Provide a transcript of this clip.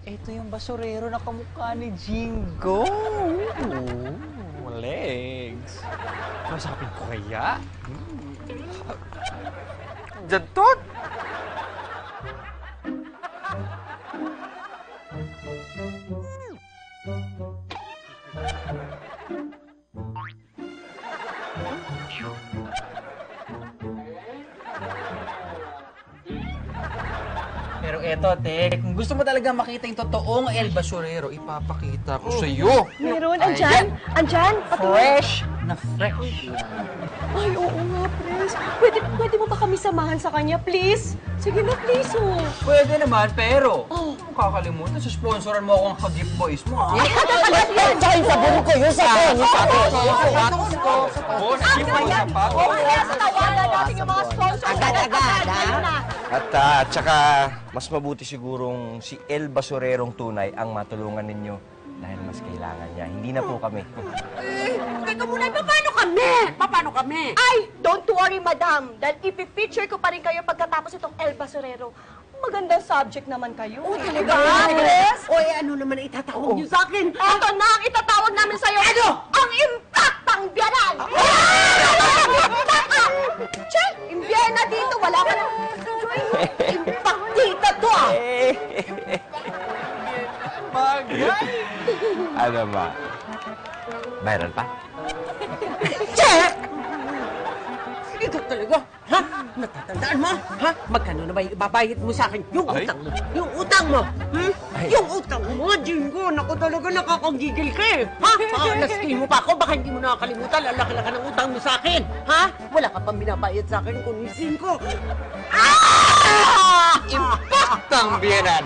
Ito yung basurero na kamukha ni Jingo. Legs. Masapin ko kaya? Jantot! Pero eto, te, kung gusto mo talaga makita yung totoong El Basurero, ipapakita ko sa iyo. Meron, andyan, andyan. Fresh na fresh. Ay, oo nga, Pres. Pwede mo ba kami samahan sa kanya, please? Sige na, please, oh. Pwede naman, pero kung kakalimutan, susponsoran mo akong Hagip Boys mo, ha? Tsaka yung sabon ko, yung sabon, yung sabon. Sapatos ko. Hagip Boys sapatos. Oo, kaya sa tawagan natin yung mga sponsors. Agad-agad, ha? At tsaka, mas mabuti sigurong si El Basurerong tunay ang matulungan ninyo dahil mas kailangan niya. Hindi na po kami. Teka muna, paano kami? Paano kami? Ay, don't worry, madam. Dahil i-feature ko pa rin kayo pagkatapos itong El Basurero. Magandang subject naman kayo. Oh, talaga? Yes. O, ano naman ang itatawag niyo sa akin? Ito na ang itatawag namin sa'yo. Ano? Ang impactang biyanan! Che, imbiyana dito. Wala ka na. Impact dito to, ah! Bagay! Ano ba? Mayroon pa? Che! Ikaw talaga, ha? Natatandaan mo, ha? Magkano na ba ibabayad mo sa akin? Yung Ay? utang mo. Yung utang mo. Yung utang mo, Jingo. Naku talaga, nakakagigil ka eh. Ha? Laskin mo pa ako. Baka hindi mo nakakalimutan. Lalaki-laki ng utang mo sa akin. Ha? Wala ka pang binabayad sa akin kung isin ko. Impactang biyanan!